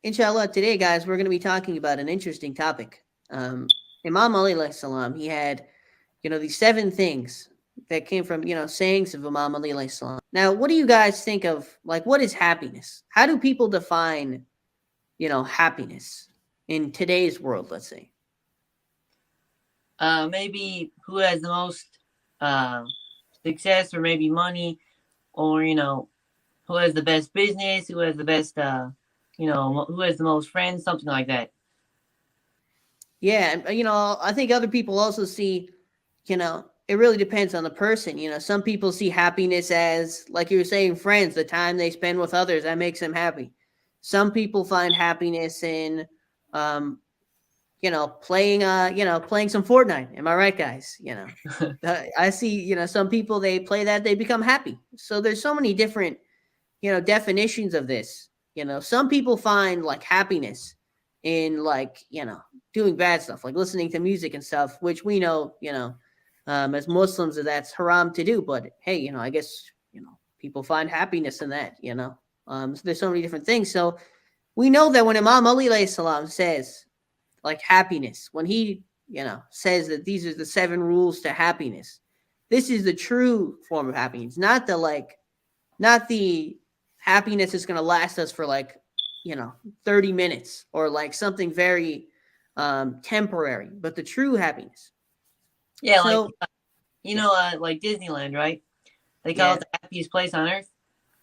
Inshallah, today, guys, we're going to be talking about an interesting topic. Imam Ali, alayhi salam, he had, these seven things that came from, sayings of Imam Ali, alayhi salam. Now, what do you guys think of, like, what is happiness? How do people define, happiness in today's world, let's say? Maybe who has the most uh, success, or maybe money, or who has the best business, who has the best, who has the most friends, something like that. Yeah, and, I think other people also see, it really depends on the person. Some people see happiness as, like you were saying, friends, the time they spend with others, that makes them happy. Some people find happiness in, um, playing some Fortnite. Am I right, guys? I see, some people, they play that, they become happy. So there's so many different, definitions of this. Some people find like happiness in, like, doing bad stuff, like listening to music and stuff, which we know, as Muslims, that that's haram to do. But hey, I guess, people find happiness in that. So there's so many different things. So we know that when Imam Ali alayhi salam says, like, happiness, when he, says that these are the seven rules to happiness, this is the true form of happiness, not the happiness is going to last us for, like, 30 minutes, or like something very temporary, but the true happiness. Yeah, like So, yeah, like Disneyland, right? They call it yeah, the happiest place on earth.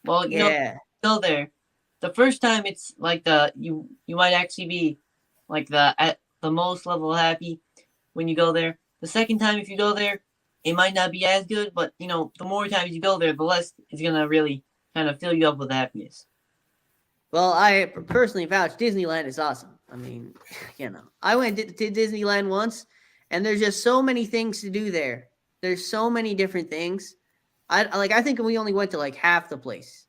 Well, yeah, go there. The first time, it's like you might actually be like the at the most level happy when you go there. The second time, if you go there, it might not be as good, but the more times you go there, the less it's gonna really kind of fill you up with happiness. well, I personally vouch Disneyland is awesome. I mean, I went to Disneyland once, and there's just so many things to do there. There's so many different things. I think we only went to like half the place.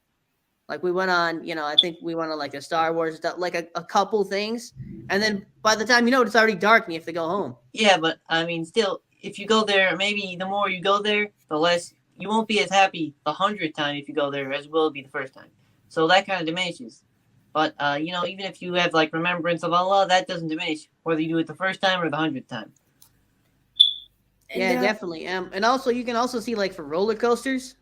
Like, we went on, I think we went on like a Star Wars stuff, like a couple things, and then by the time it's already dark and you have to go home. Yeah, but I mean, still, if you go there, maybe the more you go there, the less you won't be as happy the 100th time if you go there as will be the first time. So that kind of diminishes. But even if you have like remembrance of Allah, that doesn't diminish whether you do it the first time or the 100th time. And Yeah, definitely. And also, you can also see, like, for roller coasters,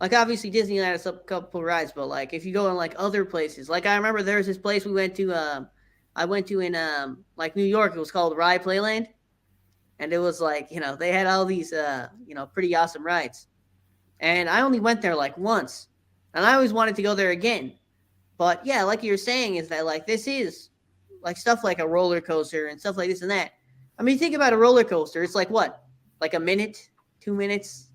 like, obviously Disneyland has a couple rides, but like if you go in like other places, like I remember there was this place we went to. I went to in like New York. It was called Ride Playland, and it was like, they had all these pretty awesome rides. And I only went there like once, and I always wanted to go there again. But yeah, like you're saying, is that, like, this is like stuff like a roller coaster and stuff like this and that. I mean, think about a roller coaster. It's like what, like a minute, 2 minutes.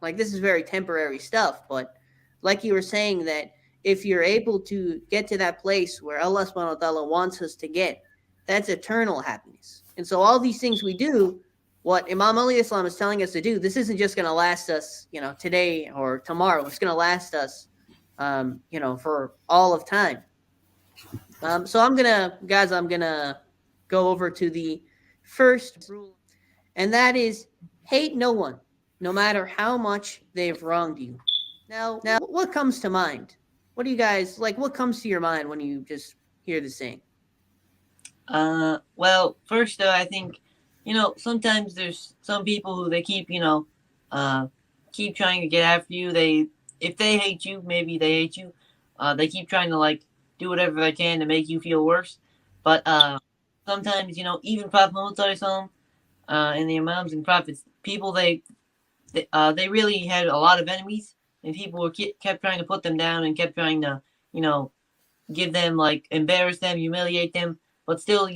Like, this is very temporary stuff. But like you were saying, that if you're able to get to that place where Allah subhanahu wa ta'ala wants us to get, that's eternal happiness. And so all these things we do, what Imam Ali Islam is telling us to do, this isn't just going to last us, today or tomorrow. It's going to last us, for all of time. So I'm gonna go over to the first rule, and that is hate no one, no matter how much they've wronged you. Now, what comes to mind? What do you guys like? What comes to your mind when you just hear the saying? Well, first, I think, sometimes there's some people who they keep, uh, keep trying to get after you. If they hate you, maybe they hate you. They keep trying to like do whatever they can to make you feel worse. But sometimes, even Prophet Muhammad SAW, and the Imams and Prophets, people they really had a lot of enemies, and people kept trying to put them down and kept trying to, you know, give them like embarrass them, humiliate them, but still,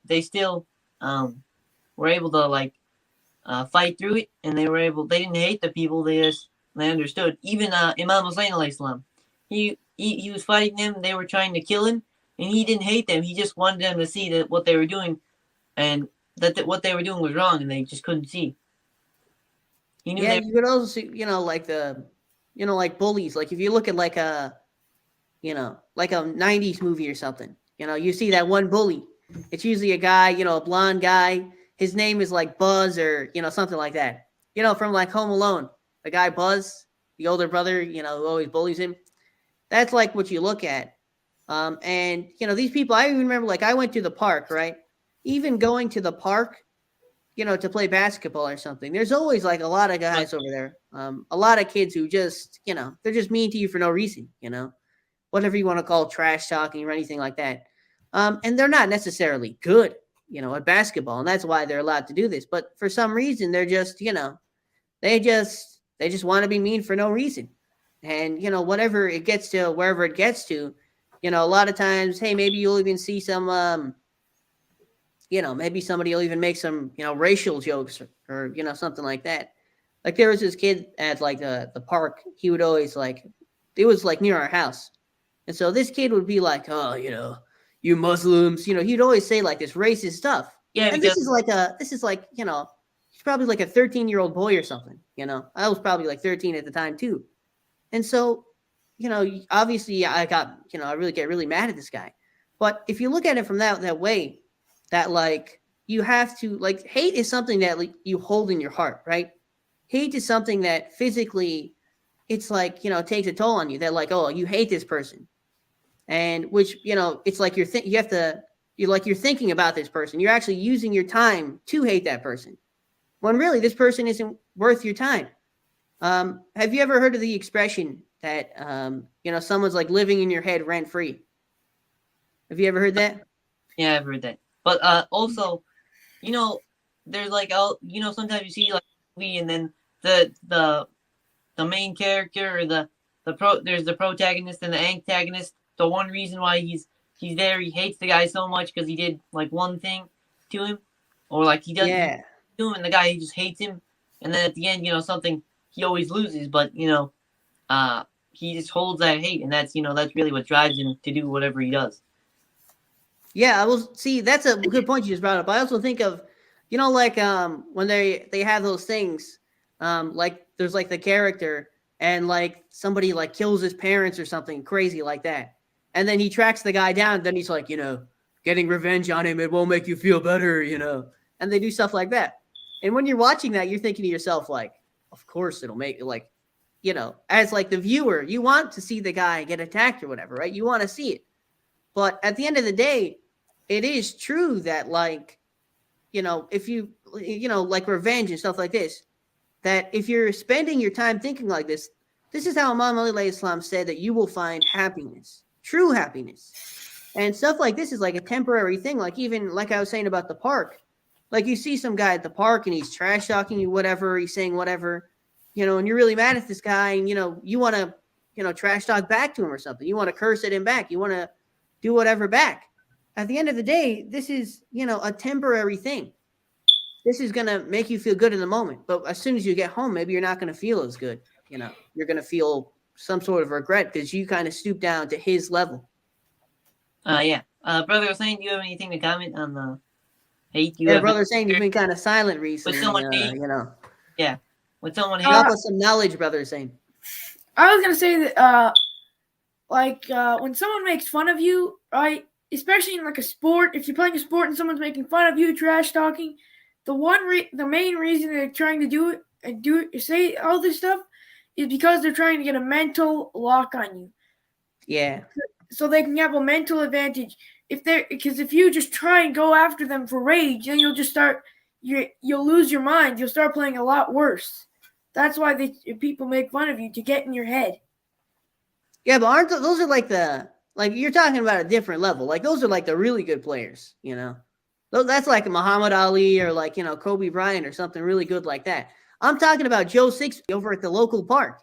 they still were able to like fight through it, and they didn't hate the people, they understood. Even Imam Hussein alayhi salam, he was fighting them, they were trying to kill him, and he didn't hate them. He just wanted them to see that what they were doing, and what they were doing was wrong, and they just couldn't see. He knew Yeah, they. you could also see, like like bullies. Like, if you look at like a '90s movie or something, you see that one bully. It's usually a guy, a blonde guy. His name is like Buzz, or something like that. From like Home Alone, the guy Buzz, the older brother, who always bullies him. That's like what you look at. And these people, I even remember, like, I went to the park, right? Even going to the park, to play basketball or something. There's always like a lot of Right. guys over there, a lot of kids who just, they're just mean to you for no reason, whatever you want to call trash talking or anything like that. And they're not necessarily good, at basketball, and that's why they're allowed to do this. But for some reason, they're just, they just want to be mean for no reason. And whatever it gets to, wherever it gets to, a lot of times, hey, maybe you'll even see some, maybe somebody will even make some, racial jokes or something like that. Like there was this kid at like the park. He would always like, it was like near our house, and so this kid would be like, oh, you Muslims, he'd always say like this racist stuff. Yeah, And because this is like, he's probably like a 13-year-old boy or something. I was probably like 13 at the time too, and so, obviously I got, I really get really mad at this guy. But if you look at it from that way, that like you have to like hate is something that like, you hold in your heart, right? Hate is something that physically it's like, takes a toll on you. That like, oh, you hate this person. And which, it's like you have to you're thinking about this person. You're actually using your time to hate that person. When really this person isn't worth your time. Have you ever heard of the expression that someone's like living in your head rent free? Have you ever heard that? yeah, I've heard that. But also, you know, there's like sometimes you see like a movie and then the the main character or there's the protagonist and the antagonist. The one reason why he's there, he hates the guy so much because he did like one thing to him, or like he Yeah. to him, and the guy he just hates him. And then at the end, something he always loses, but he just holds that hate, and that's really what drives him to do whatever he does. Yeah, I will see. That's a good point you just brought up. I also think of, like when they have those things, like there's like the character and like somebody like kills his parents or something crazy like that, and then he tracks the guy down. Then he's like, getting revenge on him. It won't make you feel better, and they do stuff like that. And when you're watching that, you're thinking to yourself like, of course it'll make like, as like the viewer, you want to see the guy get attacked or whatever, right? You want to see it. But at the end of the day, it is true that like, if you like revenge and stuff like this, that if you're spending your time thinking like this is how Imam Ali Islam said that you will find happiness, true happiness. And stuff like this is like a temporary thing. Like even like I was saying about the park, like you see some guy at the park and he's trash talking you, whatever, he's saying whatever, and you're really mad at this guy and you want to, trash talk back to him or something. You want to curse at him back. You want to do whatever back. At the end of the day, this is, a temporary thing. This is going to make you feel good in the moment. But as soon as you get home, maybe you're not going to feel as good. You're going to feel some sort of regret because you kind of stoop down to his level. Yeah. Brother Hussein, do you have anything to comment on the hate you Yeah, have brother saying you've been kind of silent with recently. someone hate? Yeah. With someone hate? Drop us some knowledge, brother saying. I was going to say that, when someone makes fun of you, right, especially in like a sport, if you're playing a sport and someone's making fun of you, trash talking, the main reason they're trying to do it and say all this stuff is because they're trying to get a mental lock on you. Yeah. So they can have a mental advantage. Because if you just try and go after them for rage, then you'll just you'll lose your mind. You'll start playing a lot worse. That's why people make fun of you, to get in your head. Yeah, but aren't those are like you're talking about a different level. Like those are like the really good players, That's like Muhammad Ali or like, Kobe Bryant or something really good like that. I'm talking about Joe Six over at the local park,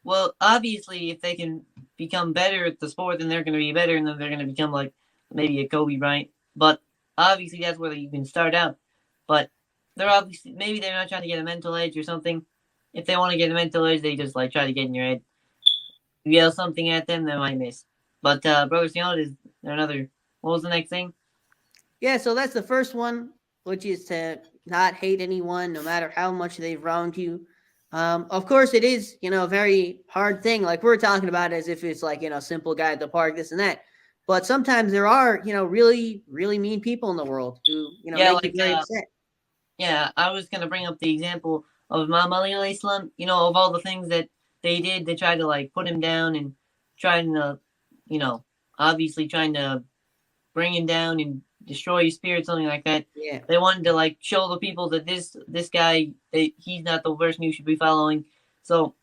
Well, obviously, if they can become better at the sport, then they're going to be better, and then they're going to become like maybe a Kobe Bryant. But obviously, that's where you can start out. But maybe they're not trying to get a mental edge or something. If they want to get a mental edge, they just like try to get in your head. You yell something at them, they might miss. But Brother Sione, is there another? What was the next thing? Yeah, so that's the first one, which is to not hate anyone, no matter how much they've wronged you. Of course, it is, a very hard thing. Like we're talking about it as if it's like, simple guy at the park, this and that. But sometimes there are, really, really mean people in the world who, make you very upset. Yeah, I was going to bring up the example of Imam Ali Islam, of all the things that they did. They tried to like put him down and try to you know, obviously trying to bring him down and destroy his spirit, something like that. Yeah. They wanted to like show the people that this guy, he's not the person you should be following. So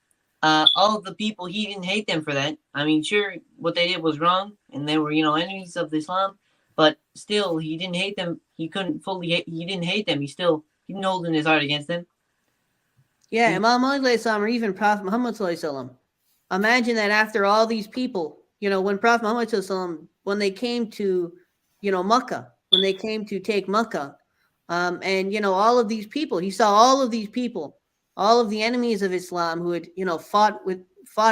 all of the people, he didn't hate them for that. I mean, sure, what they did was wrong, and they were, you know, enemies of Islam, but still, he didn't hate them. He couldn't fully he didn't hate them. He didn't hold in his heart against them. Yeah, Imam Ali or even Prophet Muhammad sallallahu. Imagine that after all these people, you know, when Prophet Muhammad sallallahu, when they came to, you know, Mecca, when they came to take Mecca, and you know, all of these people, he saw all of these people, all of the enemies of Islam who had, you know, fought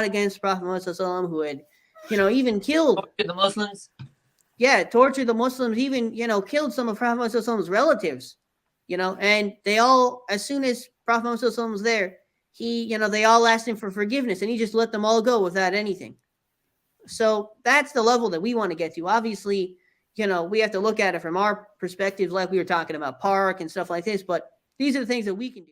against Prophet Muhammad sallallahu, who had, you know, even killed The Muslims. Yeah, tortured the Muslims, even, you know, killed some of Prophet Muhammad's relatives, you know, and they all, as soon as Prophet Muhammad was there, he, you know, they all asked him for forgiveness and he just let them all go without anything. So that's the level that we want to get to. Obviously, you know, we have to look at it from our perspectives, like we were talking about park and stuff like this, but these are the things that we can do.